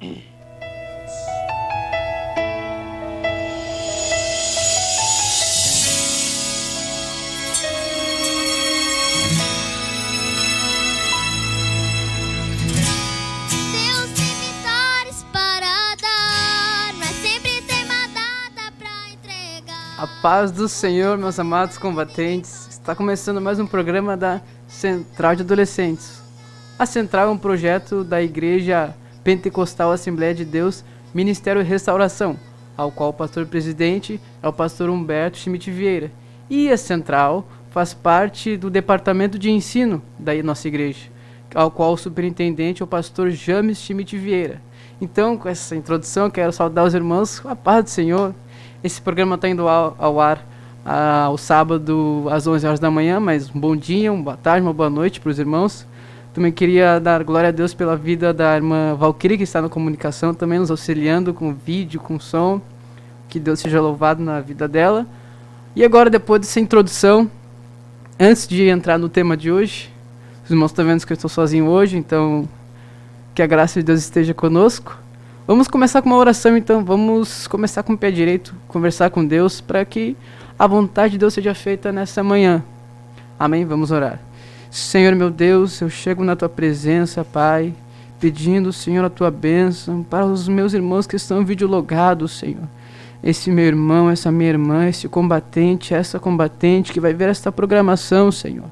A paz do Senhor, meus amados combatentes. Está começando mais um programa da Central de Adolescentes. A Central é um projeto da Igreja Pentecostal Assembleia de Deus, Ministério Restauração, ao qual o pastor-presidente é o pastor Humberto Schmidt Vieira. E a Central faz parte do departamento de ensino da nossa igreja, ao qual o superintendente é o pastor James Schmidt Vieira. Então, com essa introdução, quero saudar os irmãos com a paz do Senhor. Esse programa está indo ao ar ao sábado às 11 horas da manhã, mas um bom dia, uma boa tarde, uma boa noite para os irmãos. Também queria dar glória a Deus pela vida da irmã Valquíria, que está na comunicação, também nos auxiliando com vídeo, com som. Que Deus seja louvado na vida dela. E agora, depois dessa introdução, antes de entrar no tema de hoje, os irmãos estão vendo que eu estou sozinho hoje, então que a graça de Deus esteja conosco. Vamos começar com uma oração, então. Vamos começar com o pé direito, conversar com Deus, para que a vontade de Deus seja feita nessa manhã. Amém? Vamos orar. Senhor, meu Deus, eu chego na Tua presença, Pai, pedindo, Senhor, a Tua bênção para os meus irmãos que estão videologados, Senhor. Esse meu irmão, essa minha irmã, esse combatente, essa combatente que vai ver esta programação, Senhor.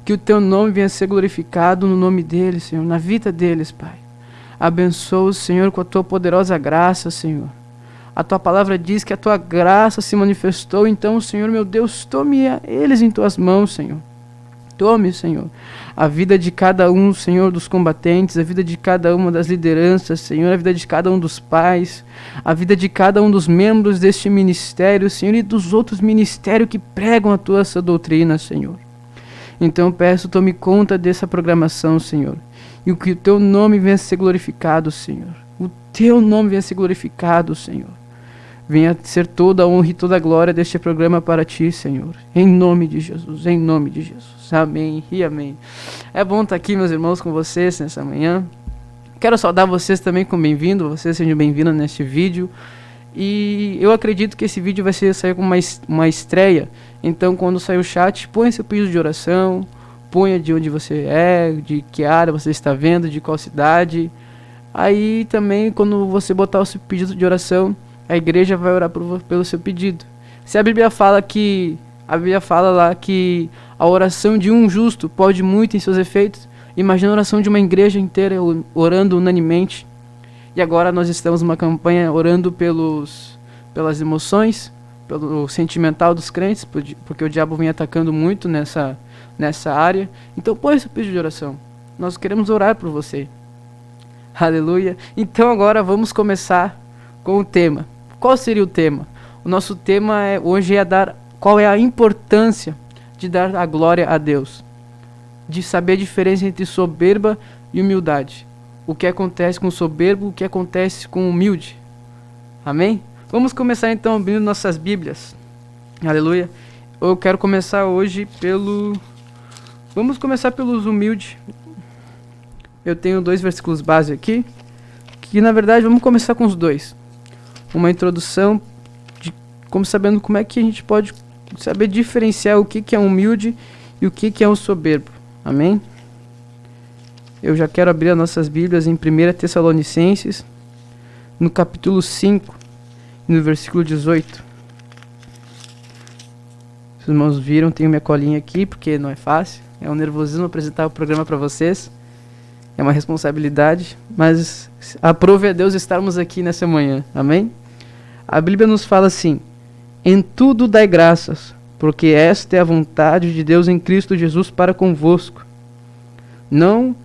Que o Teu nome venha ser glorificado no nome deles, Senhor, na vida deles, Pai. Abençoa, Senhor, com a Tua poderosa graça, Senhor. A Tua palavra diz que a Tua graça se manifestou. Então, Senhor, meu Deus, tome eles em Tuas mãos, Senhor. Tome, Senhor, a vida de cada um, Senhor, dos combatentes, a vida de cada uma das lideranças, Senhor, a vida de cada um dos pais, a vida de cada um dos membros deste ministério, Senhor, e dos outros ministérios que pregam a Tua doutrina, Senhor. Então, peço, tome conta dessa programação, Senhor. E que o Teu nome venha ser glorificado, Senhor. O Teu nome venha ser glorificado, Senhor. Venha ser toda a honra e toda a glória deste programa para Ti, Senhor. Em nome de Jesus, em nome de Jesus. Amém e amém. É bom estar aqui, meus irmãos, com vocês nessa manhã. Quero saudar vocês também com bem-vindo. Vocês sejam bem-vindos neste vídeo. E eu acredito que esse vídeo vai sair com uma estreia. Então, quando sair o chat, põe seu pedido de oração. Ponha de onde você é, de que área você está vendo, de qual cidade. Aí também, quando você botar o seu pedido de oração, a igreja vai orar pelo seu pedido. Se a Bíblia fala lá que a oração de um justo pode muito em seus efeitos, imagina a oração de uma igreja inteira orando unanimemente. E agora nós estamos numa campanha orando pelas emoções, pelo sentimental dos crentes, porque o diabo vem atacando muito nessa área. Então põe seu pedido de oração. Nós queremos orar por você. Aleluia. Então agora vamos começar com o tema. Qual seria o tema? O nosso tema hoje é qual é a importância de dar a glória a Deus. De saber a diferença entre soberba e humildade. O que acontece com o soberbo, o que acontece com o humilde. Amém? Vamos começar então abrindo nossas Bíblias. Aleluia. Eu quero começar hoje Vamos começar pelos humildes. Eu tenho 2 versículos base aqui, que na verdade vamos começar com os 2. Uma introdução de sabendo como é que a gente pode saber diferenciar o que é um humilde e o que é um soberbo. Amém? Eu já quero abrir as nossas Bíblias em 1 Tessalonicenses, no capítulo 5, no versículo 18. Os irmãos viram, tenho minha colinha aqui, porque não é fácil. É um nervosismo apresentar o programa para vocês. É uma responsabilidade, mas aprove a Deus estarmos aqui nessa manhã. Amém? A Bíblia nos fala assim: em tudo dai graças, porque esta é a vontade de Deus em Cristo Jesus para convosco. Não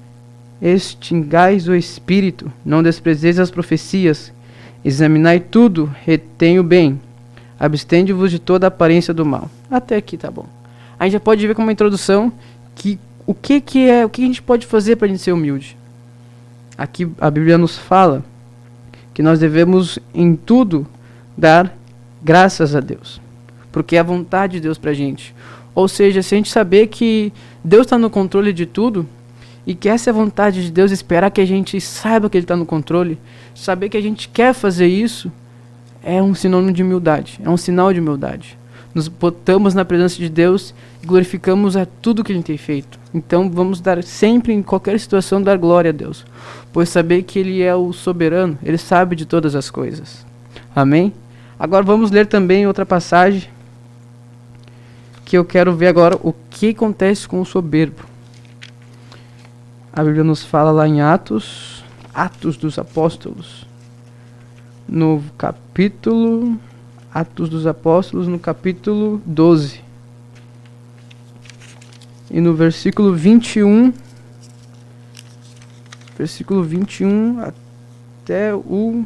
extingais o Espírito, não desprezeis as profecias, examinai tudo, retém o bem, abstende-vos de toda aparência do mal. Até aqui tá bom. A gente já pode ver como uma introdução que o que a gente pode fazer para a gente ser humilde. Aqui a Bíblia nos fala que nós devemos em tudo dar graças a Deus, porque é a vontade de Deus para a gente. Ou seja, se a gente saber que Deus está no controle de tudo e que essa é a vontade de Deus, esperar que a gente saiba que Ele está no controle, saber que a gente quer fazer isso, é um sinônimo de humildade, é um sinal de humildade. Nos botamos na presença de Deus e glorificamos a tudo que Ele tem feito. Então vamos dar sempre, em qualquer situação, dar glória a Deus, pois saber que Ele é o soberano, Ele sabe de todas as coisas. Amém? Agora vamos ler também outra passagem, que eu quero ver agora o que acontece com o soberbo. A Bíblia nos fala lá em Atos dos Apóstolos, no capítulo... Atos dos Apóstolos, no capítulo 12. E no versículo 21. Versículo 21 até o...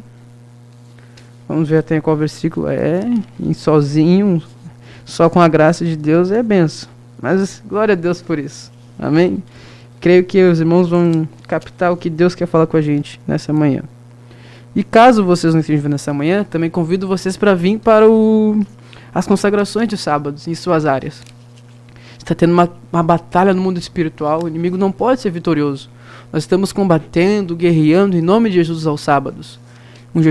Vamos ver até qual versículo é. E sozinho, só com a graça de Deus é benção. Mas glória a Deus por isso. Amém? Creio que os irmãos vão captar o que Deus quer falar com a gente nessa manhã. E caso vocês não estejam vendo nessa manhã, também convido vocês para vir para as consagrações de sábados em suas áreas. Está tendo uma batalha no mundo espiritual, o inimigo não pode ser vitorioso. Nós estamos combatendo, guerreando em nome de Jesus aos sábados. Um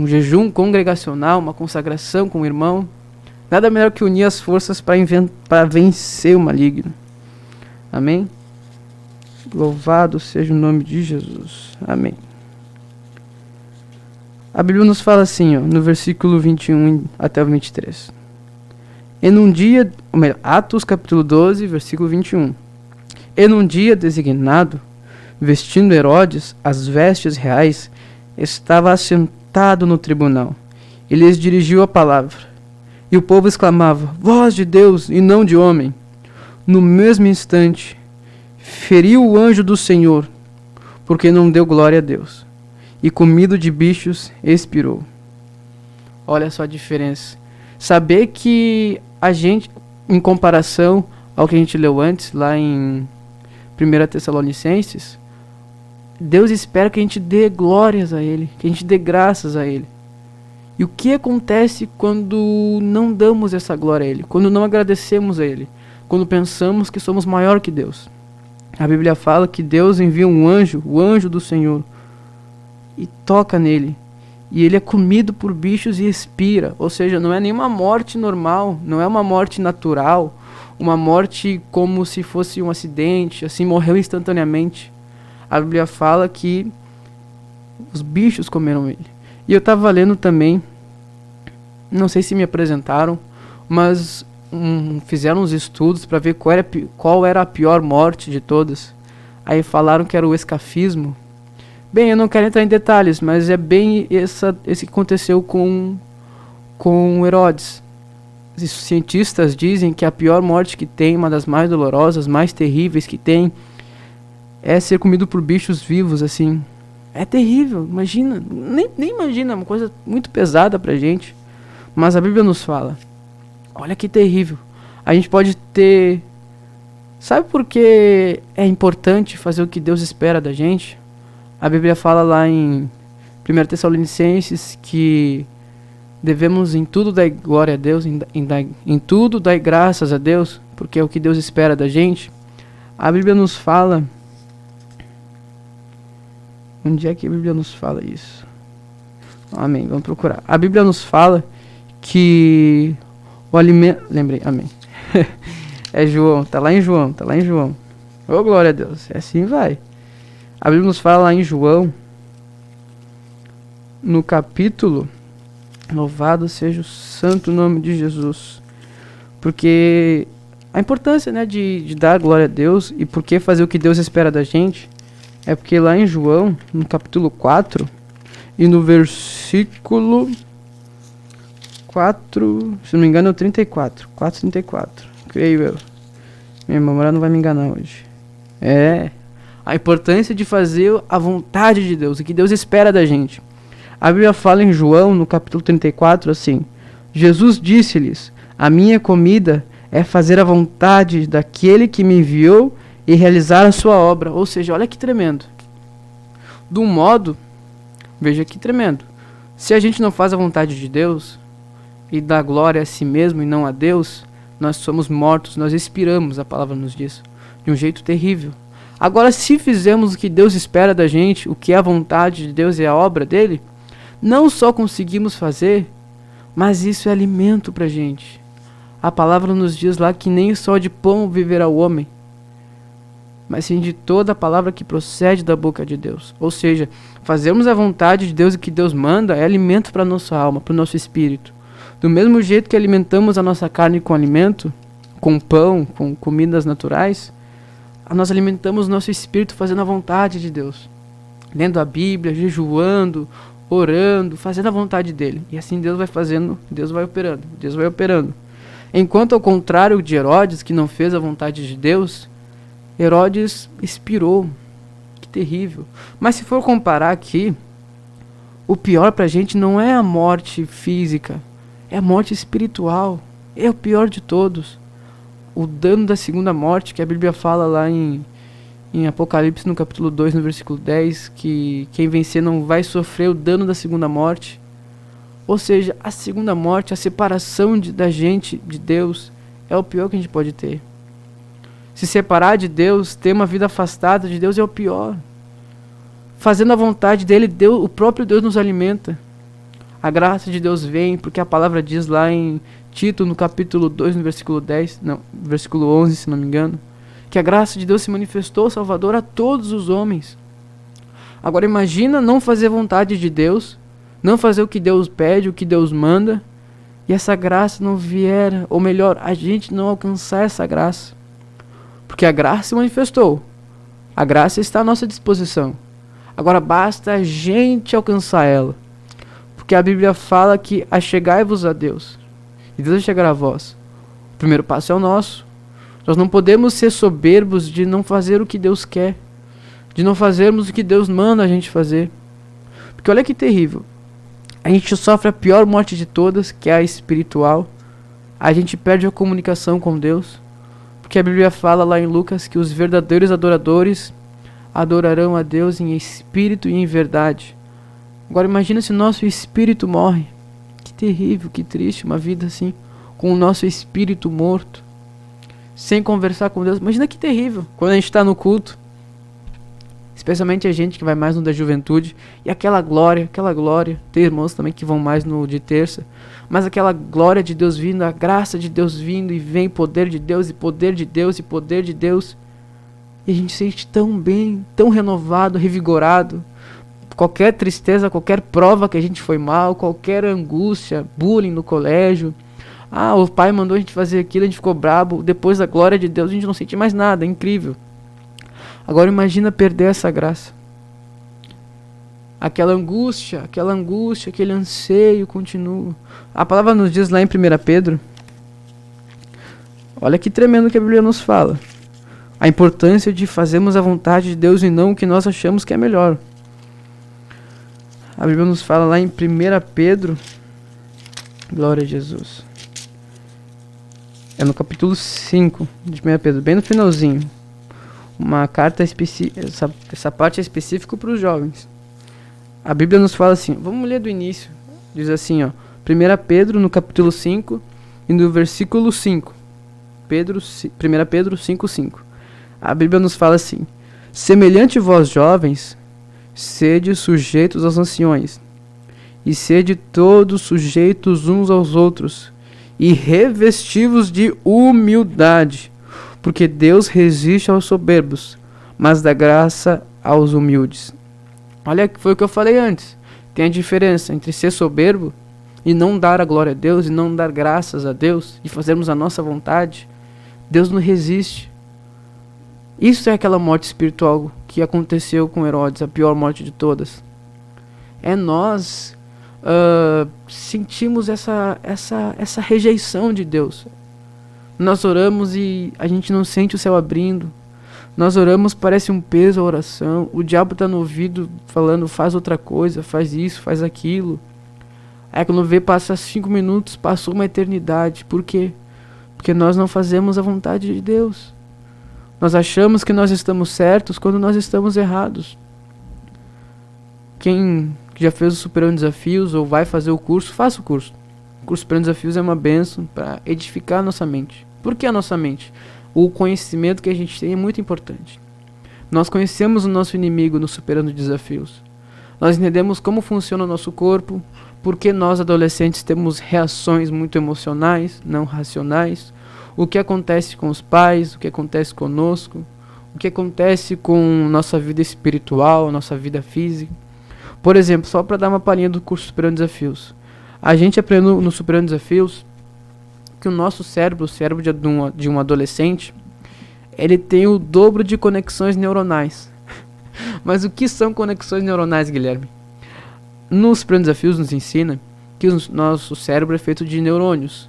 jejum congregacional, uma consagração com o irmão. Nada melhor que unir as forças para vencer o maligno. Amém? Louvado seja o nome de Jesus. Amém. A Bíblia nos fala assim, ó, no versículo 21 até o 23. E num dia, ou melhor, Atos capítulo 12, versículo 21. E num dia designado, vestindo Herodes as vestes reais, estava assentado no tribunal, e lhes dirigiu a palavra. E o povo exclamava, voz de Deus e não de homem. No mesmo instante, feriu o anjo do Senhor, porque não deu glória a Deus. E comido de bichos, expirou. Olha só a diferença. Saber que a gente, em comparação ao que a gente leu antes, lá em 1 Tessalonicenses, Deus espera que a gente dê glórias a Ele, que a gente dê graças a Ele. E o que acontece quando não damos essa glória a Ele? Quando não agradecemos a Ele? Quando pensamos que somos maior que Deus? A Bíblia fala que Deus envia um anjo, o anjo do Senhor, e toca nele, e ele é comido por bichos e expira. Ou seja, não é nenhuma morte normal, não é uma morte natural, uma morte como se fosse um acidente, assim, morreu instantaneamente. A Bíblia fala que os bichos comeram ele. E eu estava lendo também, não sei se me apresentaram, mas fizeram uns estudos para ver qual era a pior morte de todas. Aí falaram que era o escafismo. Bem, eu não quero entrar em detalhes, mas é bem esse que aconteceu com Herodes. Os cientistas dizem que a pior morte que tem, uma das mais dolorosas, mais terríveis que tem, é ser comido por bichos vivos, assim. É terrível, imagina. Nem imagina, é uma coisa muito pesada pra gente. Mas a Bíblia nos fala. Olha que terrível. A gente pode ter... Sabe por que é importante fazer o que Deus espera da gente? A Bíblia fala lá em 1 Tessalonicenses que devemos em tudo dar glória a Deus, em tudo dar graças a Deus, porque é o que Deus espera da gente. A Bíblia nos fala... Onde é que a Bíblia nos fala isso? Amém, vamos procurar. A Bíblia nos fala que o alimento... Lembrei, amém. É João, tá lá em João. Ô, glória a Deus, assim vai. A Bíblia nos fala lá em João, no capítulo, louvado seja o santo nome de Jesus, porque a importância, né, de dar glória a Deus e por que fazer o que Deus espera da gente, é porque lá em João, no capítulo 4, e no versículo 4, se não me engano é o 34, 4:34, creio eu. Minha memória não vai me enganar hoje. A importância de fazer a vontade de Deus, o que Deus espera da gente. A Bíblia fala em João, no capítulo 34, assim: Jesus disse-lhes, a minha comida é fazer a vontade daquele que me enviou e realizar a sua obra. Ou seja, olha que tremendo. De um modo, veja que tremendo. Se a gente não faz a vontade de Deus e dá glória a si mesmo e não a Deus, nós somos mortos, nós expiramos, a palavra nos diz, de um jeito terrível. Agora, se fizermos o que Deus espera da gente, o que é a vontade de Deus e a obra dele, não só conseguimos fazer, mas isso é alimento pra gente. A palavra nos diz lá que nem só de pão viverá o homem, mas sim de toda a palavra que procede da boca de Deus. Ou seja, fazermos a vontade de Deus e o que Deus manda é alimento para nossa alma, para o nosso espírito. Do mesmo jeito que alimentamos a nossa carne com alimento, com pão, com comidas naturais, nós alimentamos o nosso espírito fazendo a vontade de Deus. Lendo a Bíblia, jejuando, orando, fazendo a vontade dele. E assim Deus vai fazendo, Deus vai operando, Deus vai operando. Enquanto ao contrário de Herodes, que não fez a vontade de Deus, Herodes expirou. Que terrível. Mas se for comparar aqui, o pior pra gente não é a morte física, é a morte espiritual. É o pior de todos. O dano da segunda morte, que a Bíblia fala lá em Apocalipse, no capítulo 2, no versículo 10, que quem vencer não vai sofrer o dano da segunda morte. Ou seja, a segunda morte, a separação da gente de Deus, é o pior que a gente pode ter. Se separar de Deus, ter uma vida afastada de Deus é o pior. Fazendo a vontade dele, Deus, o próprio Deus nos alimenta. A graça de Deus vem, porque a palavra diz lá em Tito, no capítulo 2, no versículo 10, não, versículo 11, se não me engano, que a graça de Deus se manifestou, Salvador, a todos os homens. Agora imagina não fazer a vontade de Deus, não fazer o que Deus pede, o que Deus manda, e essa graça não vier, ou melhor, a gente não alcançar essa graça. Porque a graça se manifestou. A graça está à nossa disposição. Agora basta a gente alcançar ela. Porque a Bíblia fala que achegai-vos a Deus, e Deus chegará a vós. O primeiro passo é o nosso. Nós não podemos ser soberbos de não fazer o que Deus quer, de não fazermos o que Deus manda a gente fazer. Porque olha que terrível. A gente sofre a pior morte de todas, que é a espiritual. A gente perde a comunicação com Deus. Porque a Bíblia fala lá em Lucas que os verdadeiros adoradores adorarão a Deus em espírito e em verdade. Agora imagina se nosso espírito morre. Que terrível, que triste, uma vida assim, com o nosso espírito morto, sem conversar com Deus. Imagina que terrível, quando a gente está no culto, especialmente a gente que vai mais no da juventude, e aquela glória, tem irmãos também que vão mais no de terça, mas aquela glória de Deus vindo, a graça de Deus vindo, e vem poder de Deus, e poder de Deus, e poder de Deus, e a gente se sente tão bem, tão renovado, revigorado. Qualquer tristeza, qualquer prova que a gente foi mal, qualquer angústia, bullying no colégio, o pai mandou a gente fazer aquilo, a gente ficou brabo, depois da glória de Deus a gente não sente mais nada, é incrível. Agora imagina perder essa graça. Aquela angústia, aquele anseio continua. A palavra nos diz lá em 1 Pedro, olha que tremendo que a Bíblia nos fala. A importância de fazermos a vontade de Deus e não o que nós achamos que é melhor. A Bíblia nos fala lá em 1 Pedro, glória a Jesus. É no capítulo 5 de 1 Pedro, bem no finalzinho. Uma carta específica, essa parte é específica para os jovens. A Bíblia nos fala assim, vamos ler do início. Diz assim, 1 Pedro no capítulo 5 e no versículo 5. 1 Pedro 5:5. A Bíblia nos fala assim: semelhante vós jovens, sede sujeitos aos anciões, e sede todos sujeitos uns aos outros, e revestivos de humildade, porque Deus resiste aos soberbos, mas dá graça aos humildes. Olha, foi o que eu falei antes. Tem a diferença entre ser soberbo e não dar a glória a Deus, e não dar graças a Deus, e fazermos a nossa vontade. Deus não resiste. Isso é aquela morte espiritual que aconteceu com Herodes, a pior morte de todas. É nós sentimos essa rejeição de Deus. Nós oramos e a gente não sente o céu abrindo. Nós oramos, parece um peso a oração. O diabo está no ouvido falando, faz outra coisa, faz isso, faz aquilo. Aí quando vê, passa 5 minutos, passou uma eternidade. Por quê? Porque nós não fazemos a vontade de Deus. Nós achamos que nós estamos certos quando nós estamos errados. Quem já fez o Superando Desafios ou vai fazer o curso, faça o curso. O curso Superando Desafios é uma bênção para edificar a nossa mente. Por que a nossa mente? O conhecimento que a gente tem é muito importante. Nós conhecemos o nosso inimigo nos superando desafios. Nós entendemos como funciona o nosso corpo, porque nós adolescentes temos reações muito emocionais, não racionais, o que acontece com os pais, o que acontece conosco, o que acontece com nossa vida espiritual, nossa vida física. Por exemplo, só para dar uma palhinha do curso Superando Desafios. A gente aprendeu no Superando Desafios que o nosso cérebro, o cérebro de um adolescente, ele tem o dobro de conexões neuronais. Mas o que são conexões neuronais, Guilherme? Nos Superando Desafios nos ensina que o nosso cérebro é feito de neurônios,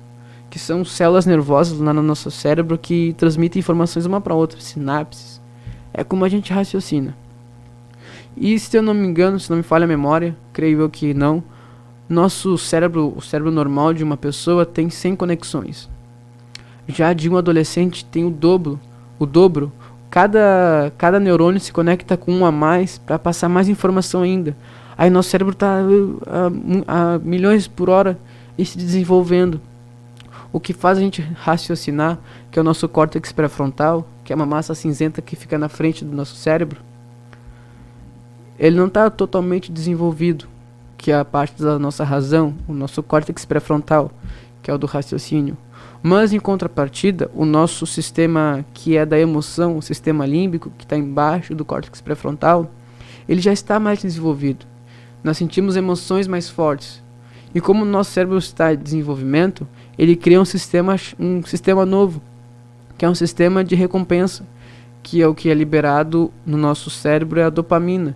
que são células nervosas lá no nosso cérebro que transmitem informações uma para outra, sinapses. É como a gente raciocina. E se eu não me engano, se não me falha a memória, creio eu que não, nosso cérebro, o cérebro normal de uma pessoa tem 100 conexões. Já de um adolescente tem o dobro. Cada neurônio se conecta com um a mais para passar mais informação ainda. Aí nosso cérebro está a milhões por hora e se desenvolvendo. O que faz a gente raciocinar, que é o nosso córtex pré-frontal, que é uma massa cinzenta que fica na frente do nosso cérebro, ele não está totalmente desenvolvido, que é a parte da nossa razão, o nosso córtex pré-frontal, que é o do raciocínio. Mas em contrapartida, o nosso sistema que é da emoção, o sistema límbico, que está embaixo do córtex pré-frontal, ele já está mais desenvolvido. Nós sentimos emoções mais fortes. E como o nosso cérebro está em desenvolvimento, ele cria um sistema novo, que é um sistema de recompensa, que é o que é liberado no nosso cérebro, é a dopamina.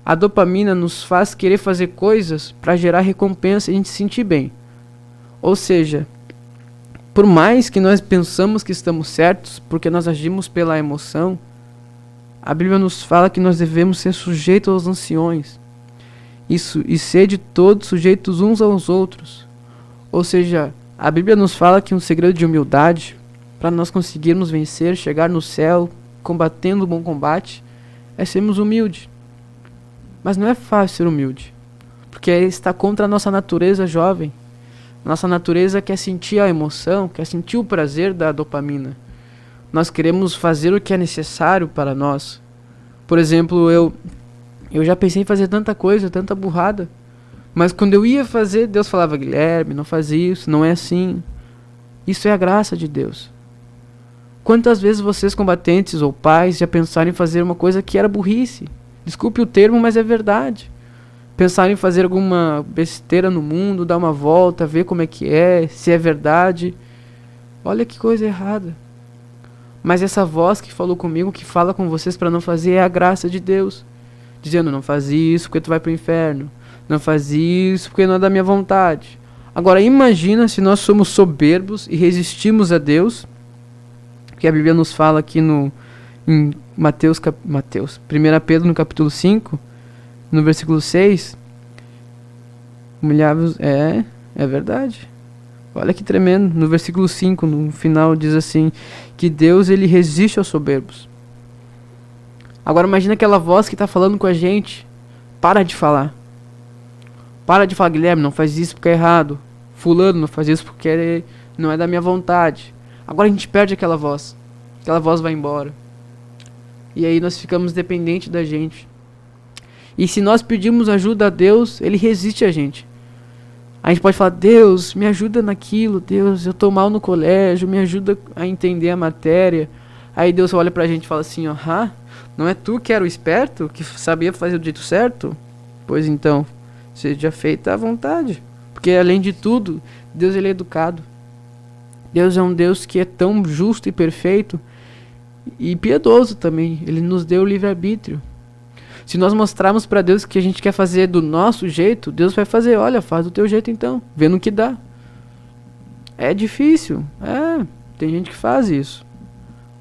A dopamina nos faz querer fazer coisas para gerar recompensa e a gente se sentir bem. Ou seja, por mais que nós pensamos que estamos certos, porque nós agimos pela emoção, a Bíblia nos fala que nós devemos ser sujeitos aos anciões. Isso, e sede todos sujeitos uns aos outros. Ou seja, a Bíblia nos fala que um segredo de humildade, para nós conseguirmos vencer, chegar no céu, combatendo o bom combate, é sermos humildes. Mas não é fácil ser humilde, porque está contra a nossa natureza jovem. Nossa natureza quer sentir a emoção, quer sentir o prazer da dopamina. Nós queremos fazer o que é necessário para nós. Por exemplo, eu já pensei em fazer tanta coisa, tanta burrada, mas quando eu ia fazer, Deus falava: Guilherme, não faz isso, não é assim. Isso é a graça de Deus. Quantas vezes vocês, combatentes ou pais, já pensaram em fazer uma coisa que era burrice? Desculpe o termo, mas é verdade. Pensaram em fazer alguma besteira no mundo, dar uma volta, ver como é que é, se é verdade. Olha que coisa errada. Mas essa voz que falou comigo, que fala com vocês para não fazer, é a graça de Deus. Dizendo: não faz isso porque tu vai pro inferno. Não faz isso porque não é da minha vontade. Agora imagina se nós somos soberbos e resistimos a Deus, que a Bíblia nos fala aqui em Mateus, 1 Pedro no capítulo 5, no versículo 6, humilhar-vos, é verdade. Olha que tremendo, no versículo 5, no final diz assim, que Deus ele resiste aos soberbos. Agora imagina aquela voz que está falando com a gente, para de falar, Guilherme, não faz isso porque é errado, fulano, não faz isso porque não é da minha vontade. Agora a gente perde aquela voz vai embora. E aí nós ficamos dependentes da gente. E se nós pedimos ajuda a Deus, Ele resiste a gente. A gente pode falar: Deus, me ajuda naquilo, Deus, eu tô mal no colégio, me ajuda a entender a matéria. Aí Deus olha pra gente e fala assim: não é tu que era o esperto, que sabia fazer do jeito certo? Pois então, seja feita à vontade. Porque além de tudo, Deus ele é educado. Deus é um Deus que é tão justo e perfeito e piedoso também. Ele nos deu o livre-arbítrio. Se nós mostrarmos para Deus que a gente quer fazer do nosso jeito, Deus vai fazer: olha, faz do teu jeito então, vê no que dá. É difícil, tem gente que faz isso.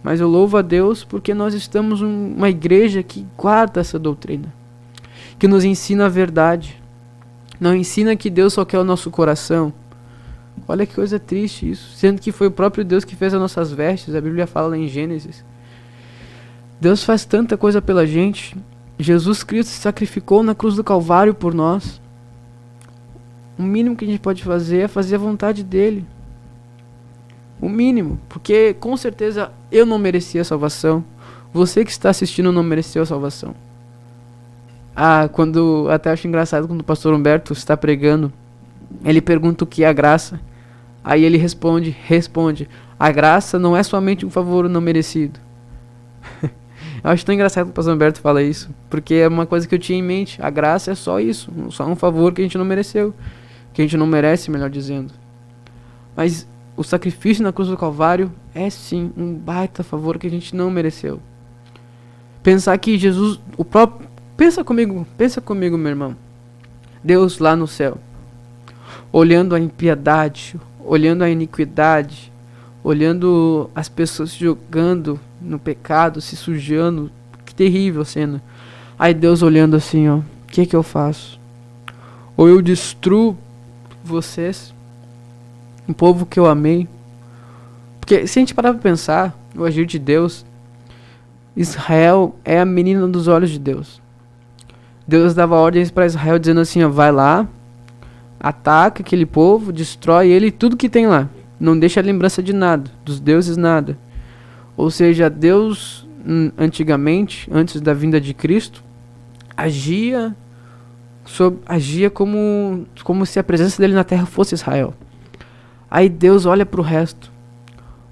Mas eu louvo a Deus porque nós estamos uma igreja que guarda essa doutrina, que nos ensina a verdade. Não ensina que Deus só quer o nosso coração. Olha que coisa triste isso, sendo que foi o próprio Deus que fez as nossas vestes. A Bíblia fala lá em Gênesis. Deus faz tanta coisa pela gente. Jesus Cristo se sacrificou na cruz do Calvário por nós. O mínimo que a gente pode fazer é fazer a vontade dele. O mínimo, porque com certeza eu não merecia a salvação. Você que está assistindo não mereceu a salvação. Até acho engraçado quando o pastor Humberto está pregando, ele pergunta o que é a graça. Aí ele responde, a graça não é somente um favor não merecido. Eu acho tão engraçado que o pastor Humberto fala isso, porque é uma coisa que eu tinha em mente. A graça é só isso, só um favor que a gente não mereceu, que a gente não merece, melhor dizendo. Mas o sacrifício na cruz do Calvário é sim um baita favor que a gente não mereceu. Pensar que Jesus, pensa comigo, meu irmão. Deus lá no céu, olhando a impiedade, olhando a iniquidade, olhando as pessoas se jogando no pecado, se sujando. Que terrível cena. Aí Deus olhando assim, ó, o que eu faço? Ou eu destruo vocês, um povo que eu amei. Porque se a gente parar pra pensar o agir de Deus, Israel é a menina dos olhos de Deus. Deus dava ordens para Israel dizendo assim, ó, vai lá, ataca aquele povo, destrói ele e tudo que tem lá. Não deixa lembrança de nada, dos deuses nada. Ou seja, Deus antigamente, antes da vinda de Cristo, agia como se a presença dele na terra fosse Israel. Aí Deus olha para o resto,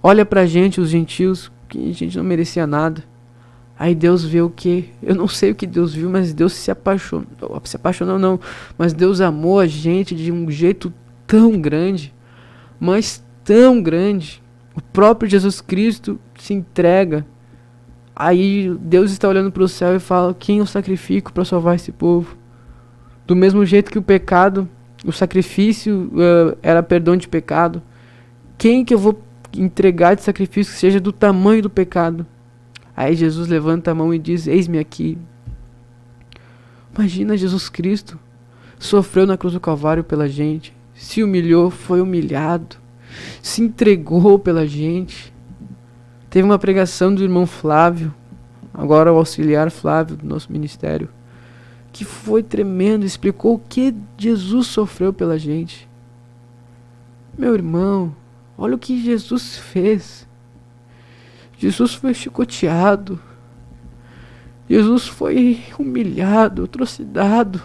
olha pra gente, os gentios, que a gente não merecia nada. Aí Deus vê o que? Eu não sei o que Deus viu, mas Deus se apaixonou não, mas Deus amou a gente de um jeito tão grande, mas tão grande. O próprio Jesus Cristo se entrega. Aí Deus está olhando para o céu e fala, quem eu sacrifico para salvar esse povo? Do mesmo jeito que o pecado, o sacrifício era perdão de pecado, quem que eu vou entregar de sacrifício que seja do tamanho do pecado? Aí Jesus levanta a mão e diz, eis-me aqui. Imagina, Jesus Cristo sofreu na cruz do Calvário pela gente, se humilhou, foi humilhado, se entregou pela gente. Teve uma pregação do irmão Flávio, agora o auxiliar Flávio do nosso ministério, que foi tremendo, explicou o que Jesus sofreu pela gente. Meu irmão, olha o que Jesus fez. Jesus foi chicoteado, Jesus foi humilhado, atrocidado,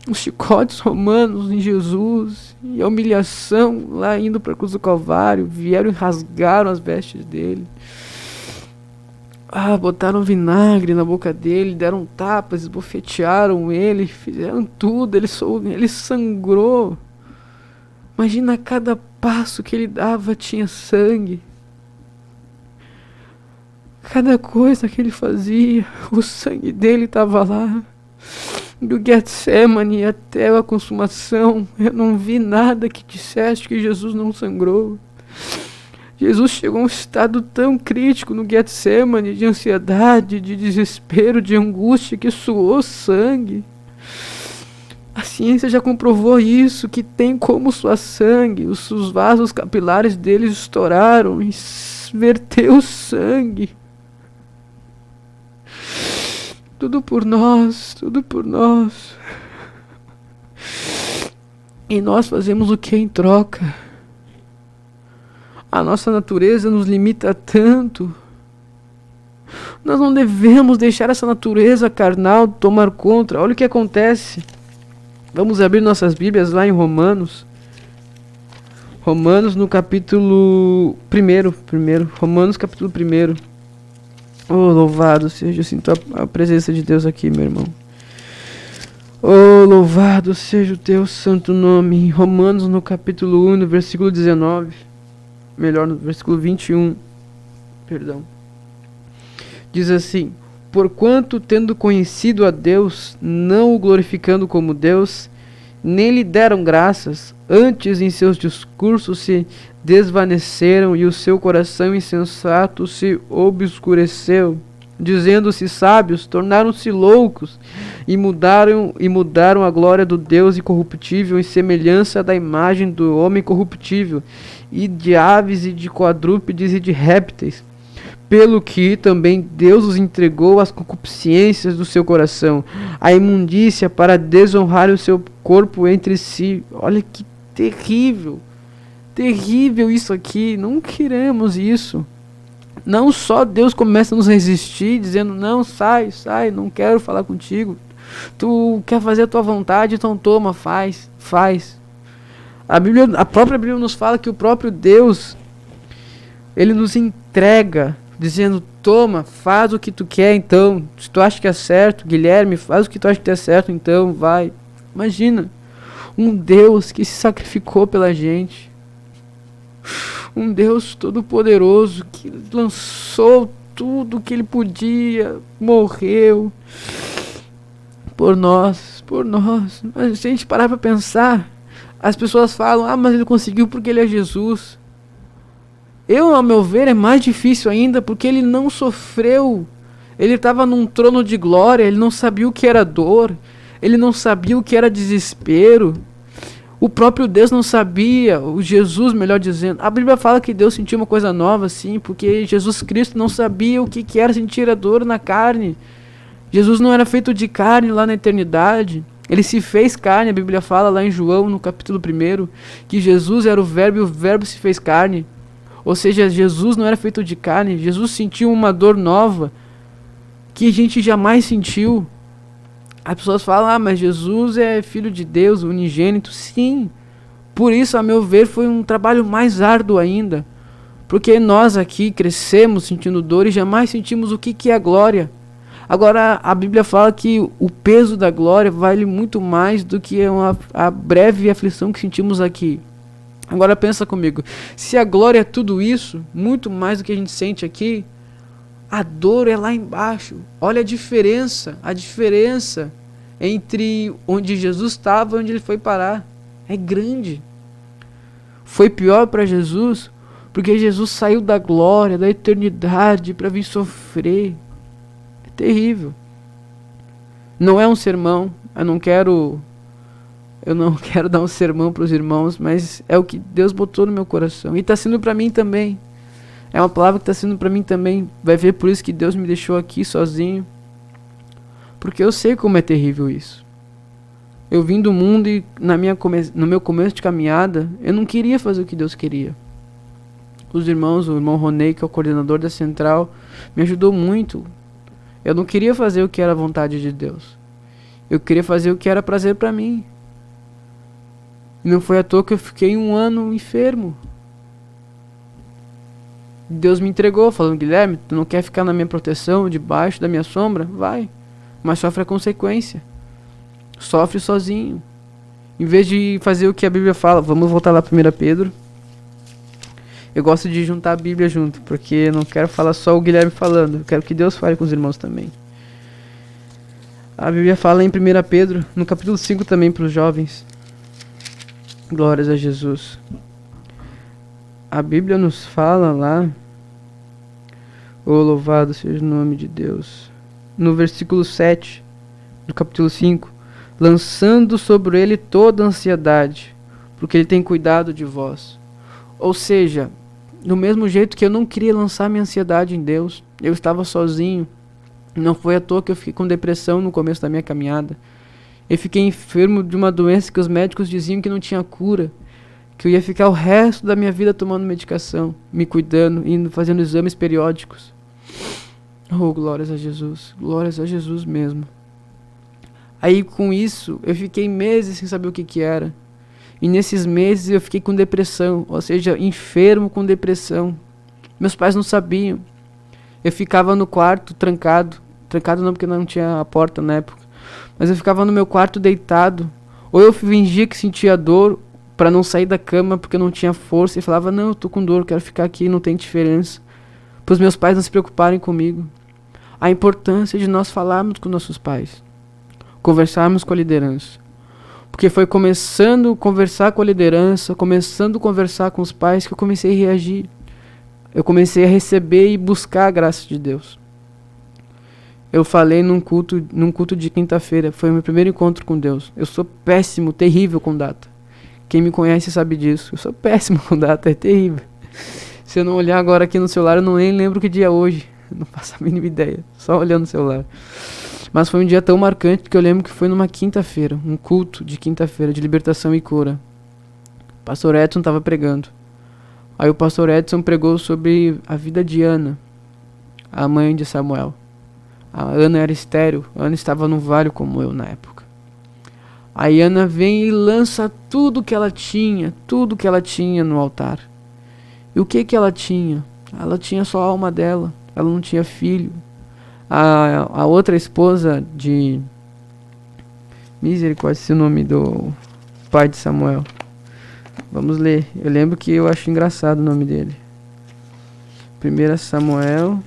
os chicotes romanos em Jesus e a humilhação lá indo para a cruz do Calvário, vieram e rasgaram as vestes dele, botaram vinagre na boca dele, deram tapas, esbofetearam ele, fizeram tudo, ele sangrou. Imagina, cada passo que ele dava tinha sangue. Cada coisa que ele fazia, o sangue dele estava lá. Do Getsemane até a consumação, eu não vi nada que dissesse que Jesus não sangrou. Jesus chegou a um estado tão crítico no Getsemane, de ansiedade, de desespero, de angústia, que suou sangue. A ciência já comprovou isso, que tem como suar sangue. Os vasos capilares dele estouraram e verteu sangue. Tudo por nós, tudo por nós. E nós fazemos o que em troca? A nossa natureza nos limita tanto. Nós não devemos deixar essa natureza carnal tomar conta. Olha o que acontece. Vamos abrir nossas Bíblias lá em Romanos. Romanos no capítulo 1. Romanos capítulo 1. Oh, louvado seja, eu sinto a presença de Deus aqui, meu irmão. Oh, louvado seja o teu santo nome. Romanos no capítulo 1, no versículo 19. Melhor, no versículo 21. Perdão. Diz assim: porquanto, tendo conhecido a Deus, não o glorificando como Deus, nem lhe deram graças, antes em seus discursos se desvaneceram e o seu coração insensato se obscureceu. Dizendo-se sábios, tornaram-se loucos e mudaram a glória do Deus incorruptível em semelhança da imagem do homem corruptível, e de aves e de quadrúpedes e de répteis. Pelo que também Deus os entregou às concupiscências do seu coração, à imundícia, para desonrar o seu corpo entre si. Olha que terrível, terrível isso aqui, não queremos isso. Não só Deus começa a nos resistir, dizendo, não, sai, não quero falar contigo. Tu quer fazer a tua vontade, então toma, faz. A própria Bíblia nos fala que o próprio Deus, ele nos entrega, dizendo, toma, faz o que tu quer, então. Se tu acha que é certo, Guilherme, faz o que tu acha que é certo, então, vai. Imagina, um Deus que se sacrificou pela gente. Um Deus todo-poderoso que lançou tudo que ele podia, morreu por nós. Mas se a gente parar para pensar, as pessoas falam, mas ele conseguiu porque ele é Jesus. Ao meu ver, é mais difícil ainda porque ele não sofreu. Ele estava num trono de glória, ele não sabia o que era dor, ele não sabia o que era desespero. O próprio Deus não sabia, o Jesus, melhor dizendo. A Bíblia fala que Deus sentiu uma coisa nova, sim, porque Jesus Cristo não sabia o que era sentir a dor na carne. Jesus não era feito de carne lá na eternidade. Ele se fez carne, a Bíblia fala lá em João, no capítulo 1, que Jesus era o Verbo e o Verbo se fez carne. Ou seja, Jesus não era feito de carne, Jesus sentiu uma dor nova que a gente jamais sentiu. As pessoas falam, mas Jesus é filho de Deus, unigênito. Sim, por isso, a meu ver, foi um trabalho mais árduo ainda. Porque nós aqui crescemos sentindo dor e jamais sentimos o que é a glória. Agora, a Bíblia fala que o peso da glória vale muito mais do que a breve aflição que sentimos aqui. Agora pensa comigo, se a glória é tudo isso, muito mais do que a gente sente aqui, a dor é lá embaixo. Olha a diferença entre onde Jesus estava e onde ele foi parar. É grande. Foi pior para Jesus, porque Jesus saiu da glória, da eternidade, para vir sofrer. É terrível. Não é um sermão, eu não quero dar um sermão para os irmãos, mas é o que Deus botou no meu coração. E está sendo para mim também. É uma palavra que está sendo para mim também. Vai ver por isso que Deus me deixou aqui sozinho. Porque eu sei como é terrível isso. Eu vim do mundo e no meu começo de caminhada, eu não queria fazer o que Deus queria. Os irmãos, o irmão Ronei, que é o coordenador da central, me ajudou muito. Eu não queria fazer o que era a vontade de Deus. Eu queria fazer o que era prazer para mim. E não foi à toa que eu fiquei 1 ano enfermo. Deus me entregou, falando, Guilherme, tu não quer ficar na minha proteção, debaixo da minha sombra? Vai. Mas sofre a consequência. Sofre sozinho. Em vez de fazer o que a Bíblia fala, vamos voltar lá para 1 Pedro. Eu gosto de juntar a Bíblia junto, porque eu não quero falar só o Guilherme falando, eu quero que Deus fale com os irmãos também. A Bíblia fala em 1 Pedro, no capítulo 5 também para os jovens. Glórias a Jesus. A Bíblia nos fala lá, louvado seja o nome de Deus, no versículo 7 do capítulo 5, lançando sobre ele toda a ansiedade, porque ele tem cuidado de vós. Ou seja, do mesmo jeito que eu não queria lançar minha ansiedade em Deus, eu estava sozinho, não foi à toa que eu fiquei com depressão no começo da minha caminhada. Eu fiquei enfermo de uma doença que os médicos diziam que não tinha cura, que eu ia ficar o resto da minha vida tomando medicação, me cuidando, indo fazendo exames periódicos. Oh, glórias a Jesus mesmo. Aí com isso, eu fiquei meses sem saber o que era. E nesses meses eu fiquei com depressão, ou seja, enfermo com depressão. Meus pais não sabiam. Eu ficava no quarto trancado não porque não tinha a porta na época, mas eu ficava no meu quarto deitado, ou eu fingia que sentia dor para não sair da cama porque eu não tinha força e falava, não, eu tô com dor, quero ficar aqui, não tem diferença. Para os meus pais não se preocuparem comigo. A importância de nós falarmos com nossos pais, conversarmos com a liderança. Porque foi começando a conversar com a liderança, começando a conversar com os pais, que eu comecei a reagir. Eu comecei a receber e buscar a graça de Deus. Eu falei num culto de quinta-feira, foi o meu primeiro encontro com Deus. Eu sou péssimo, terrível com data. Quem me conhece sabe disso. Eu sou péssimo com data, é terrível. Se eu não olhar agora aqui no celular, eu não nem lembro que dia é hoje. Não faço a mínima ideia, só olhando no celular. Mas foi um dia tão marcante que eu lembro que foi numa quinta-feira, um culto de quinta-feira de libertação e cura. O pastor Edson estava pregando. Aí o pastor Edson pregou sobre a vida de Ana. a mãe de Samuel. A Ana era estéril, Ana estava no vale como eu na época. Aí Ana vem e lança tudo que ela tinha no altar. E o que ela tinha? Ela tinha só a alma dela, ela não tinha filho. A outra esposa de Misericórdia, esse é o nome do pai de Samuel. Vamos ler. Eu lembro que eu acho engraçado o nome dele. 1 Samuel,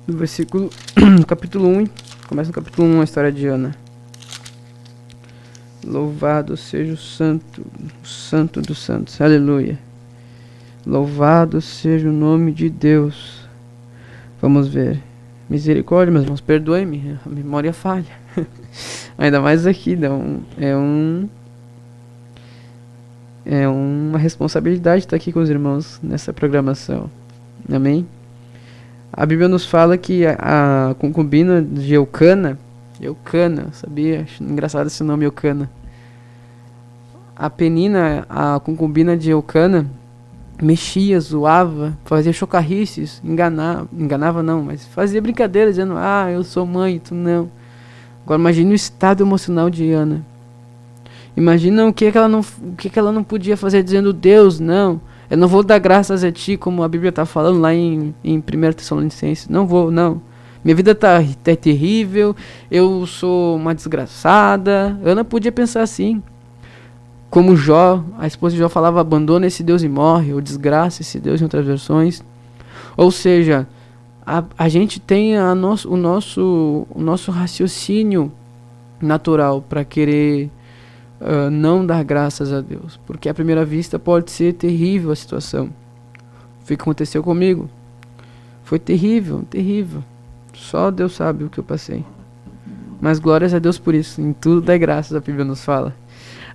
no versículo, no capítulo 1, começa no capítulo 1 a história de Ana. Louvado seja o santo dos santos, aleluia. Louvado seja o nome de Deus. Vamos ver. Misericórdia, meus irmãos, perdoe-me, a memória falha. Ainda mais aqui, é uma responsabilidade estar aqui com os irmãos nessa programação. Amém? A Bíblia nos fala que a concubina de Eucana, sabia? Acho engraçado esse nome, Eucana. A Penina, a concubina de Eucana, mexia, zoava, fazia chocarrices, enganava não, mas fazia brincadeira, dizendo, eu sou mãe, tu não. Agora imagine o estado emocional de Ana. Imagina o que ela não podia fazer, dizendo, Deus, não, eu não vou dar graças a ti, como a Bíblia está falando lá em 1 Tessalonicenses, não vou, não. Minha vida tá terrível, eu sou uma desgraçada. Ana podia pensar assim. Como Jó, a esposa de Jó falava, abandona esse Deus e morre, ou desgraça esse Deus em outras versões. Ou seja, a gente tem o nosso raciocínio natural para querer não dar graças a Deus. Porque à primeira vista pode ser terrível a situação. Foi o que aconteceu comigo. Foi terrível, terrível. Só Deus sabe o que eu passei. Mas glórias a Deus por isso. Em tudo dá graças, a Bíblia nos fala.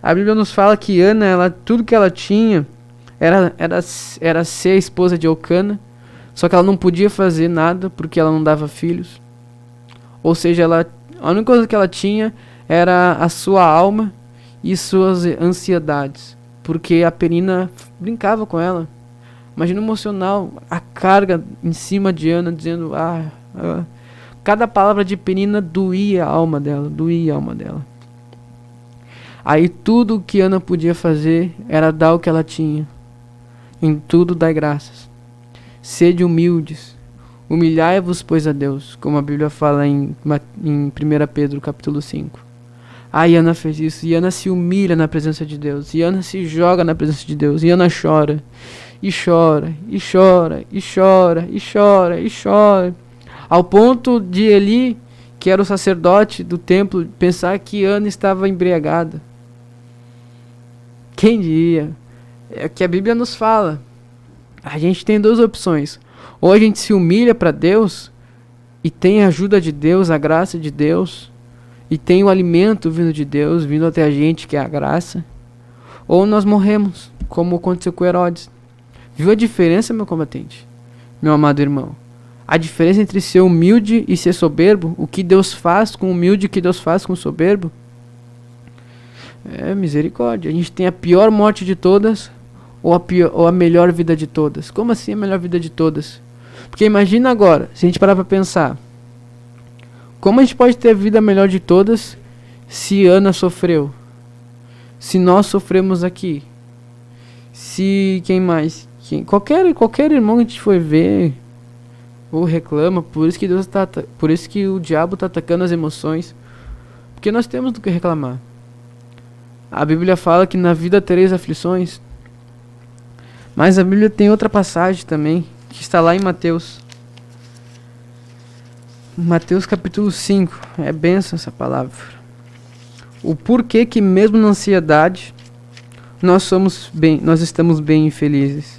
A Bíblia nos fala que Ana, tudo que ela tinha era ser a esposa de Eucana, só que ela não podia fazer nada porque ela não dava filhos. Ou seja, a única coisa que ela tinha era a sua alma e suas ansiedades, porque a Penina brincava com ela. Imagina o emocional, a carga em cima de Ana, dizendo, cada palavra de Penina doía a alma dela. Aí tudo que Ana podia fazer era dar o que ela tinha. Em tudo dai graças. Sede humildes. Humilhai-vos, pois, a Deus. Como a Bíblia fala em 1 Pedro capítulo 5. Aí Ana fez isso. E Ana se humilha na presença de Deus. E Ana se joga na presença de Deus. E Ana chora. E chora. E chora. E chora. E chora. E chora. Ao ponto de Eli, que era o sacerdote do templo, pensar que Ana estava embriagada. Quem diria? É o que a Bíblia nos fala. A gente tem duas opções. Ou a gente se humilha para Deus e tem a ajuda de Deus, a graça de Deus, e tem o alimento vindo de Deus, vindo até a gente, que é a graça. Ou nós morremos, como aconteceu com Herodes. Viu a diferença, meu combatente? Meu amado irmão? A diferença entre ser humilde e ser soberbo? O que Deus faz com o humilde e o que Deus faz com o soberbo? É misericórdia. A gente tem a pior morte de todas ou a melhor vida de todas. Como assim a melhor vida de todas? Porque imagina agora, se a gente parar para pensar, como a gente pode ter a vida melhor de todas se Ana sofreu? Se nós sofremos aqui? Se quem mais? Qualquer irmão que a gente for ver ou reclama, por isso que o diabo está atacando as emoções, porque nós temos do que reclamar. A Bíblia fala que na vida tereis aflições. Mas a Bíblia tem outra passagem também, que está lá em Mateus. Mateus capítulo 5. É bênção essa palavra. O porquê que mesmo na ansiedade nós estamos bem e felizes.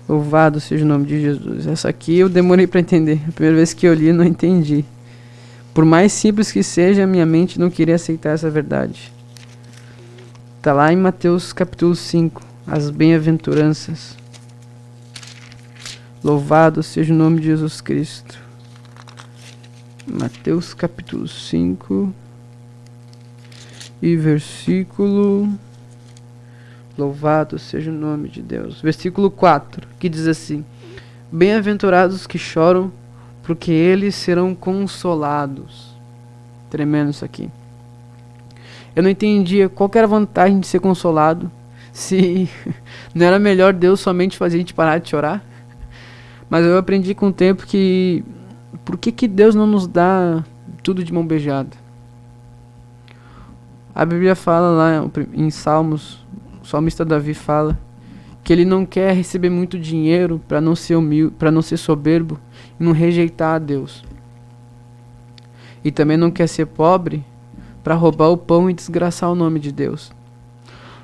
Louvado seja o nome de Jesus. Essa aqui eu demorei para entender. A primeira vez que eu li, não entendi. Por mais simples que seja, a minha mente não queria aceitar essa verdade. Está lá em Mateus capítulo 5, as bem-aventuranças. Louvado seja o nome de Jesus Cristo. Mateus capítulo 5 e versículo Louvado seja o nome de Deus. Versículo 4, que diz assim: Bem-aventurados que choram, porque eles serão consolados. Tremendo isso aqui. Eu não entendia qual que era a vantagem de ser consolado, se não era melhor Deus somente fazer a gente parar de chorar. Mas eu aprendi com o tempo que por que Deus não nos dá tudo de mão beijada? A Bíblia fala lá em Salmos, o salmista Davi fala que ele não quer receber muito dinheiro para não ser humilde, para não ser soberbo e não rejeitar a Deus. E também não quer ser pobre para roubar o pão e desgraçar o nome de Deus.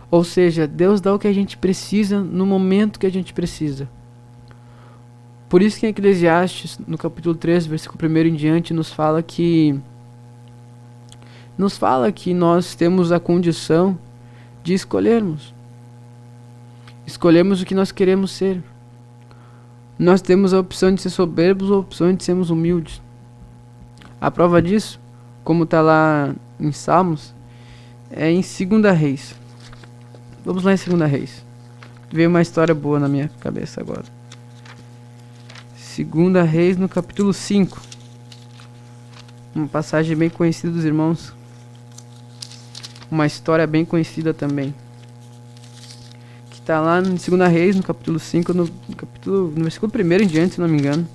Ou seja, Deus dá o que a gente precisa no momento que a gente precisa. Por isso que em Eclesiastes, no capítulo 3, versículo 1 em diante, nos fala que nós temos a condição de escolhermos. Escolhermos o que nós queremos ser. Nós temos a opção de ser soberbos ou a opção de sermos humildes. A prova disso, como está lá em Salmos, é em 2 Reis. Vamos lá em 2 Reis. Veio uma história boa na minha cabeça agora. 2 Reis, no capítulo 5. Uma passagem bem conhecida dos irmãos. Uma história bem conhecida também. Que está lá em 2 Reis, no capítulo 5, no versículo 1 em diante, se não me engano.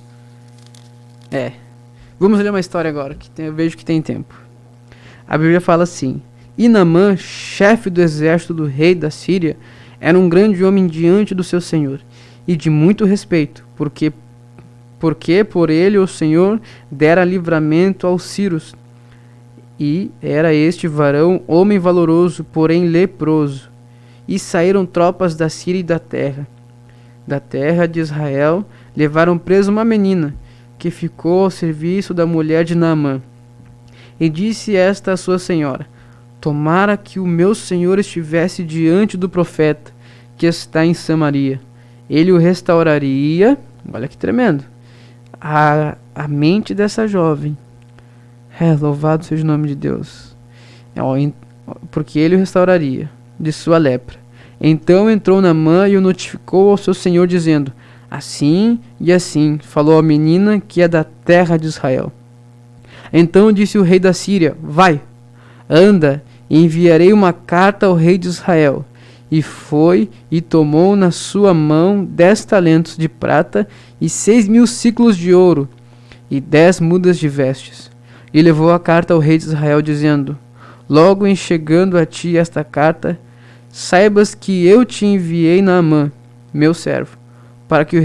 Vamos ler uma história agora, que eu vejo que tem tempo. A Bíblia fala assim: E Naamã, chefe do exército do rei da Síria, era um grande homem diante do seu senhor, e de muito respeito, porque por ele o Senhor dera livramento aos sírios. E era este varão homem valoroso, porém leproso. E saíram tropas da Síria e da terra de Israel, levaram preso uma menina, que ficou ao serviço da mulher de Naamã. E disse esta a sua senhora: Tomara que o meu senhor estivesse diante do profeta, que está em Samaria. Ele o restauraria, olha que tremendo, a mente dessa jovem. Louvado seja o nome de Deus. Porque ele o restauraria de sua lepra. Então entrou Naamã e o notificou ao seu senhor, dizendo: Assim e assim falou a menina que é da terra de Israel. Então disse o rei da Síria: Vai, anda, e enviarei uma carta ao rei de Israel. E foi e tomou na sua mão 10 talentos de prata e 6.000 siclos de ouro e 10 mudas de vestes. E levou a carta ao rei de Israel, dizendo: Logo em chegando a ti esta carta, saibas que eu te enviei Naamã, meu servo, para que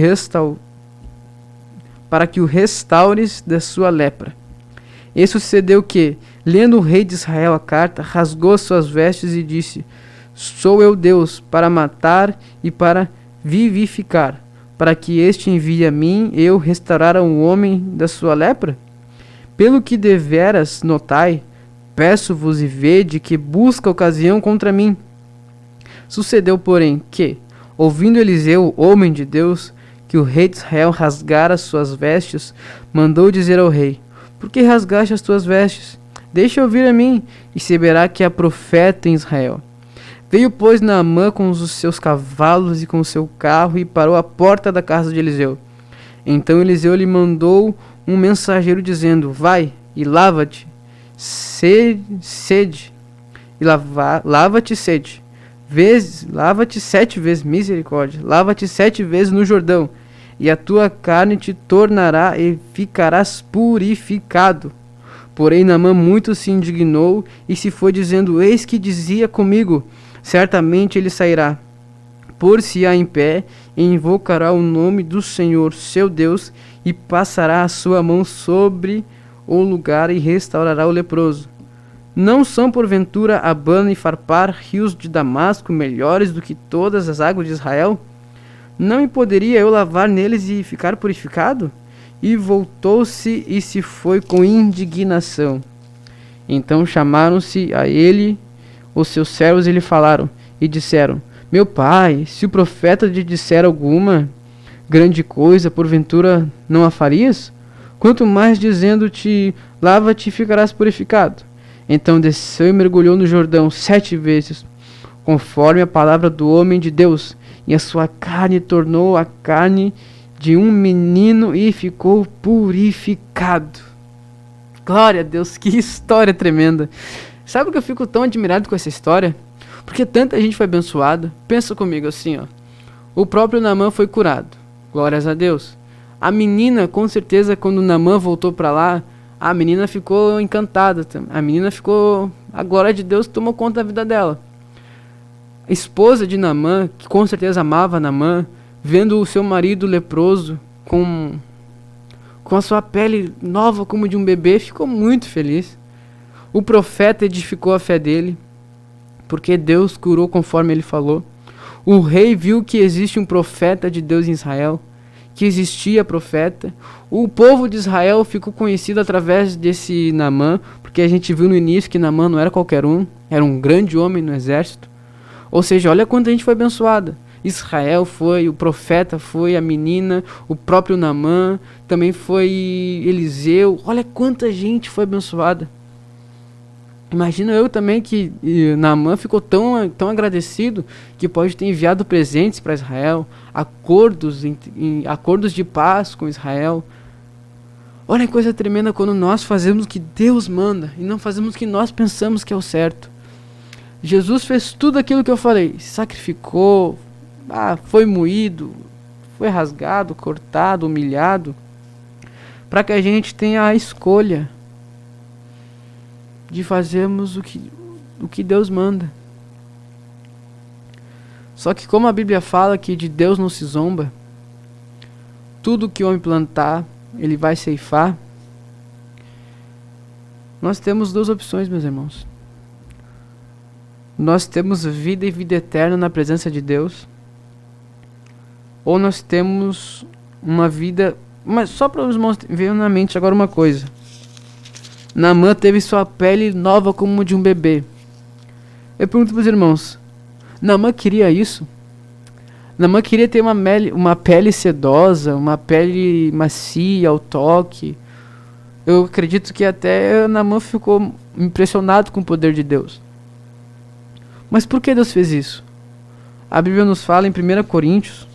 o restaures da sua lepra. E sucedeu que, lendo o rei de Israel a carta, rasgou suas vestes e disse: Sou eu Deus, para matar e para vivificar, para que este envie a mim, eu restaurar um homem da sua lepra? Pelo que deveras notai, peço-vos e vede que busca ocasião contra mim. Sucedeu, porém, que, ouvindo Eliseu, homem de Deus, que o rei de Israel rasgara suas vestes, mandou dizer ao rei: Por que rasgaste as tuas vestes? Deixa ouvir a mim, e saberá que há profeta em Israel. Veio, pois, Naamã com os seus cavalos e com o seu carro, e parou à porta da casa de Eliseu. Então Eliseu lhe mandou um mensageiro, dizendo: Vai e lava-te, sede, e lava-te sede. Lava-te 7 vezes, misericórdia, lava-te 7 vezes no Jordão, e a tua carne te tornará e ficarás purificado. Porém Naamã muito se indignou e se foi, dizendo: Eis que dizia comigo: Certamente ele sairá, pôr-se-á em pé e invocará o nome do Senhor seu Deus, e passará a sua mão sobre o lugar e restaurará o leproso. Não são porventura Abana e Farpar, rios de Damasco, melhores do que todas as águas de Israel? Não me poderia eu lavar neles e ficar purificado? E voltou-se e se foi com indignação. Então chamaram-se a ele os seus servos e lhe falaram, e disseram: Meu pai, se o profeta lhe disser alguma grande coisa, porventura não a farias? Quanto mais dizendo-te: Lava-te e ficarás purificado. Então desceu e mergulhou no Jordão 7 vezes, conforme a palavra do homem de Deus, e a sua carne tornou a carne de um menino e ficou purificado. Glória a Deus, que história tremenda. Sabe que eu fico tão admirado com essa história? Porque tanta gente foi abençoada. Pensa comigo assim, ó. O próprio Naamã foi curado. Glórias a Deus. A menina, com certeza, quando Naamã voltou para lá, a menina ficou encantada. A menina ficou... A glória de Deus tomou conta da vida dela. A esposa de Naamã, que com certeza amava Naamã, vendo o seu marido leproso com a sua pele nova como de um bebê, ficou muito feliz. O profeta edificou a fé dele, porque Deus curou conforme ele falou. O rei viu que existe um profeta de Deus em Israel, que existia profeta. O povo de Israel ficou conhecido através desse Naamã, porque a gente viu no início que Naamã não era qualquer um, era um grande homem no exército. Ou seja, olha quanta gente foi abençoada. Israel foi, o profeta foi, a menina, o próprio Naamã, também foi Eliseu. Olha quanta gente foi abençoada. Imagino eu também que Naamã ficou tão agradecido que pode ter enviado presentes para Israel, acordos de paz com Israel. Olha que coisa tremenda quando nós fazemos o que Deus manda e não fazemos o que nós pensamos que é o certo. Jesus fez tudo aquilo que eu falei, se sacrificou, foi moído, foi rasgado, cortado, humilhado, para que a gente tenha a escolha de fazermos o que Deus manda. Só que como a Bíblia fala que de Deus não se zomba, tudo que o homem plantar, ele vai ceifar, nós temos duas opções, meus irmãos. Nós temos vida e vida eterna na presença de Deus, ou nós temos uma vida... Mas só para os irmãos verem na mente agora uma coisa. Naamã teve sua pele nova como de um bebê. Eu pergunto para os irmãos, Naamã queria isso? Naamã queria ter uma pele sedosa, uma pele macia ao toque. Eu acredito que até Naamã ficou impressionado com o poder de Deus. Mas por que Deus fez isso? A Bíblia nos fala em 1 Coríntios.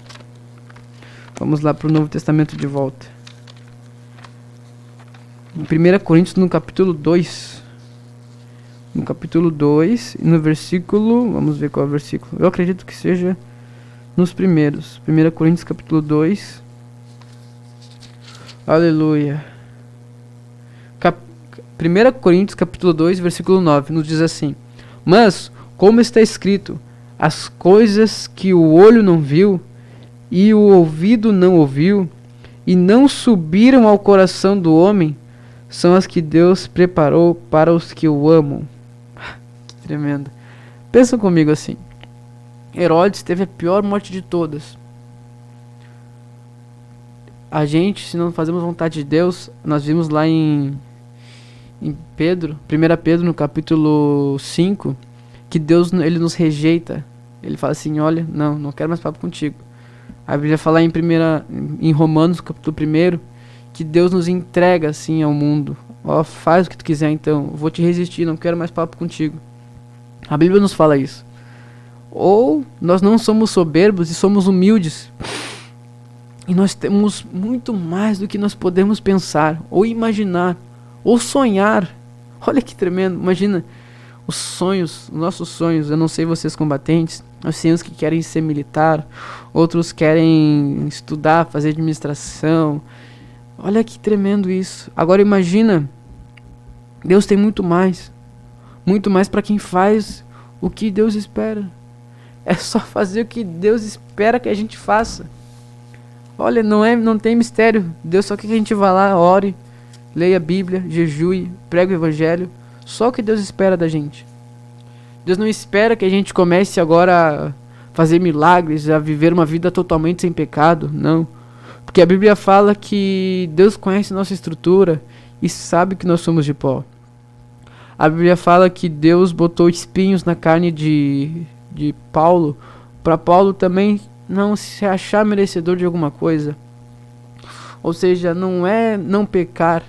Vamos lá para o Novo Testamento de volta. Em 1 Coríntios, no capítulo 2. No capítulo 2, no versículo... Vamos ver qual é o versículo. Eu acredito que seja nos primeiros. 1 Coríntios, capítulo 2. Aleluia. 1 Coríntios, capítulo 2, versículo 9, nos diz assim: Mas... como está escrito, as coisas que o olho não viu, e o ouvido não ouviu, e não subiram ao coração do homem, são as que Deus preparou para os que o amam. Que tremendo. Pensa comigo assim. Herodes teve a pior morte de todas. A gente, se não fazemos vontade de Deus, nós vimos lá em Pedro, 1 Pedro no capítulo 5, que Deus ele nos rejeita. Ele fala assim, olha, não quero mais papo contigo. A Bíblia fala em Romanos, capítulo 1, que Deus nos entrega assim ao mundo. Faz o que tu quiser então, vou te resistir, não quero mais papo contigo. A Bíblia nos fala isso. Ou nós não somos soberbos e somos humildes. E nós temos muito mais do que nós podemos pensar, ou imaginar, ou sonhar. Olha que tremendo, imagina. Os nossos sonhos, eu não sei vocês combatentes, nós sei uns que querem ser militar, outros querem estudar, fazer administração. Olha que tremendo isso. Agora imagina, Deus tem muito mais para quem faz o que Deus espera. É só fazer o que Deus espera que a gente faça. Olha, não tem mistério. Deus só quer que a gente vá lá, ore, leia a Bíblia, jejue, pregue o Evangelho. Só o que Deus espera da gente. Deus não espera que a gente comece agora a fazer milagres, a viver uma vida totalmente sem pecado, não. Porque a Bíblia fala que Deus conhece nossa estrutura e sabe que nós somos de pó. A Bíblia fala que Deus botou espinhos na carne de Paulo, para Paulo também não se achar merecedor de alguma coisa. Ou seja, não é não pecar,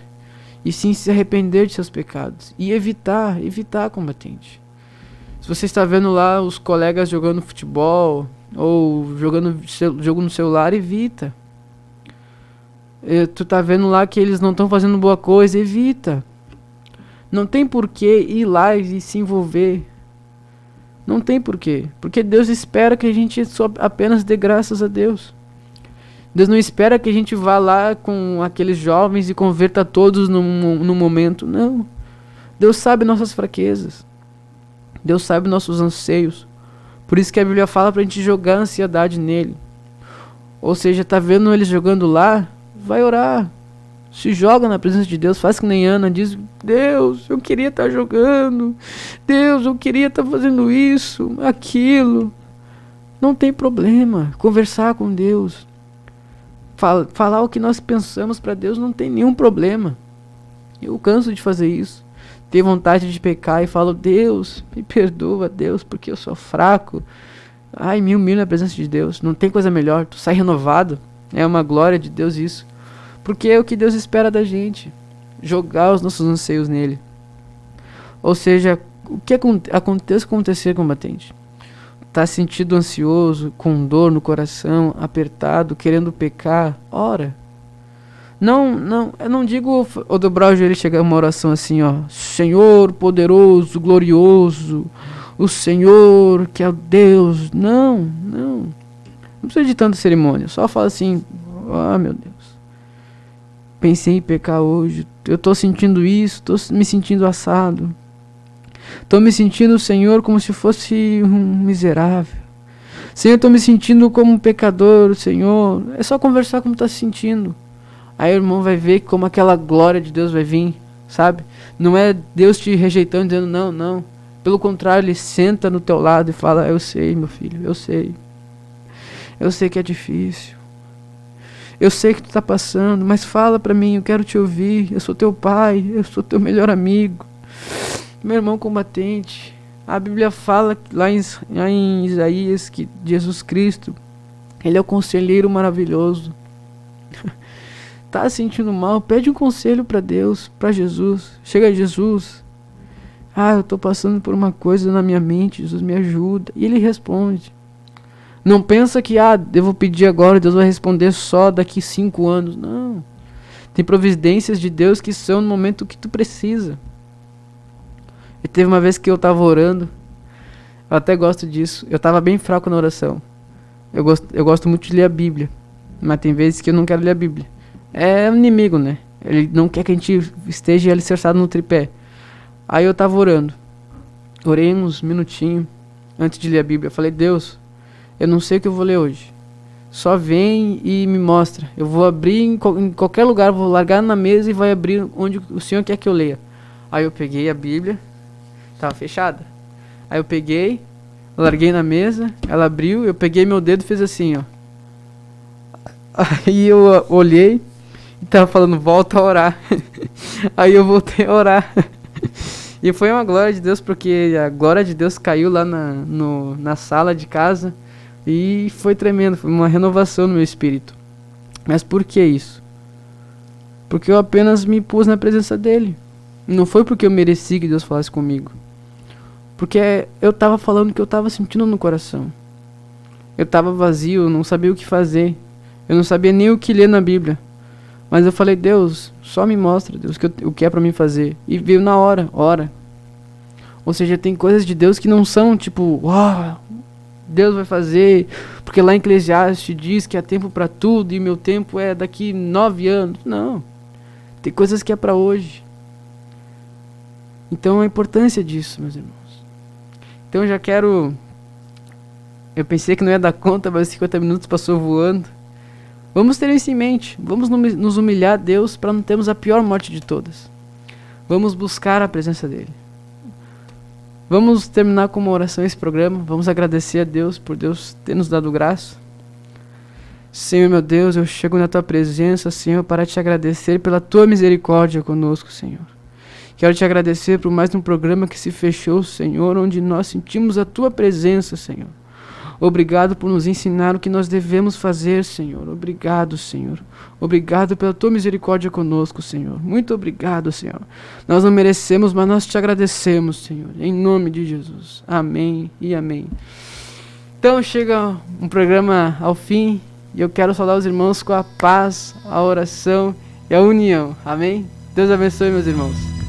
e sim se arrepender de seus pecados e evitar combatente. Se você está vendo lá os colegas jogando futebol ou jogando jogo no celular, evita. Tu tá vendo lá que eles não estão fazendo boa coisa, evita. Não tem porquê ir lá e se envolver. Não tem porquê. Porque Deus espera que a gente só apenas dê graças a Deus. Deus não espera que a gente vá lá com aqueles jovens e converta todos no momento. Não. Deus sabe nossas fraquezas. Deus sabe nossos anseios. Por isso que a Bíblia fala pra gente jogar a ansiedade nele. Ou seja, tá vendo eles jogando lá? Vai orar. Se joga na presença de Deus. Faz que nem Ana. Diz: Deus, eu queria estar jogando. Deus, eu queria estar fazendo isso, aquilo. Não tem problema. Conversar com Deus. Falar o que nós pensamos para Deus não tem nenhum problema. Eu canso de fazer isso. Ter vontade de pecar e falo: Deus, me perdoa, Deus, porque eu sou fraco. Ai, me humilho na presença de Deus. Não tem coisa melhor. Tu sai renovado. É uma glória de Deus isso. Porque é o que Deus espera da gente. Jogar os nossos anseios nele. Ou seja, o que acontecer, combatente? Tá sentindo ansioso, com dor no coração, apertado, querendo pecar? Ora. Eu não digo ou dobrar o joelho e chegar uma oração assim, ó: Senhor poderoso, glorioso, o Senhor que é o Deus. Não precisa de tanta cerimônia. Só fala assim: ah, meu Deus, pensei em pecar hoje, eu tô sentindo isso, tô me sentindo assado, tô me sentindo, Senhor, como se fosse um miserável. Senhor, tô me sentindo como um pecador, Senhor. É só conversar como tá se sentindo. Aí o irmão vai ver como aquela glória de Deus vai vir, sabe? Não é Deus te rejeitando, dizendo não. Pelo contrário, ele senta no teu lado e fala: eu sei, meu filho, eu sei. Eu sei que é difícil. Eu sei que tu tá passando, mas fala pra mim, eu quero te ouvir. Eu sou teu pai, eu sou teu melhor amigo. Meu irmão combatente. A Bíblia fala lá em Isaías que Jesus Cristo, ele é o conselheiro maravilhoso. Tá sentindo mal? Pede um conselho pra Deus, pra Jesus. Chega a Jesus. Ah, eu tô passando por uma coisa na minha mente, Jesus me ajuda. E ele responde. Não pensa que, devo pedir agora, Deus vai responder só daqui 5 anos. Não. Tem providências de Deus que são no momento que tu precisa. E teve uma vez que eu tava orando. Eu até gosto disso. Eu tava bem fraco na oração. Eu gosto muito de ler a Bíblia. Mas tem vezes que eu não quero ler a Bíblia. É um inimigo, né? Ele não quer que a gente esteja alicerçado no tripé. Aí eu tava orando. Orei uns minutinhos antes de ler a Bíblia. Eu falei: Deus, eu não sei o que eu vou ler hoje. Só vem e me mostra. Eu vou abrir em qualquer lugar, vou largar na mesa e vai abrir onde o Senhor quer que eu leia. Aí eu peguei a Bíblia. Tava fechada. Aí eu peguei, larguei na mesa, ela abriu, eu peguei meu dedo e fiz assim, ó. Aí eu olhei e tava falando: volta a orar. Aí eu voltei a orar. E foi uma glória de Deus, porque a glória de Deus caiu lá na sala de casa. E foi tremendo, foi uma renovação no meu espírito. Mas por que isso? Porque eu apenas me pus na presença dele. Não foi porque eu mereci que Deus falasse comigo. Porque eu tava falando o que eu tava sentindo no coração. Eu tava vazio, não sabia o que fazer. Eu não sabia nem o que ler na Bíblia. Mas eu falei: Deus, só me mostra, Deus, o que é pra mim fazer. E veio na hora. Ou seja, tem coisas de Deus que não são tipo, Deus vai fazer, porque lá em Eclesiastes diz que há tempo pra tudo e meu tempo é daqui 9 anos. Não. Tem coisas que é pra hoje. Então a importância disso, meus irmãos. Então eu pensei que não ia dar conta, mas 50 minutos passou voando. Vamos ter isso em mente. Vamos nos humilhar a Deus para não termos a pior morte de todas. Vamos buscar a presença dele. Vamos terminar com uma oração esse programa. Vamos agradecer a Deus por Deus ter nos dado graça. Senhor, meu Deus, eu chego na tua presença, Senhor, para te agradecer pela tua misericórdia conosco, Senhor. Quero te agradecer por mais um programa que se fechou, Senhor, onde nós sentimos a tua presença, Senhor. Obrigado por nos ensinar o que nós devemos fazer, Senhor. Obrigado, Senhor. Obrigado pela tua misericórdia conosco, Senhor. Muito obrigado, Senhor. Nós não merecemos, mas nós te agradecemos, Senhor. Em nome de Jesus. Amém e amém. Então chega um programa ao fim e eu quero saudar os irmãos com a paz, a oração e a união. Amém? Deus abençoe, meus irmãos.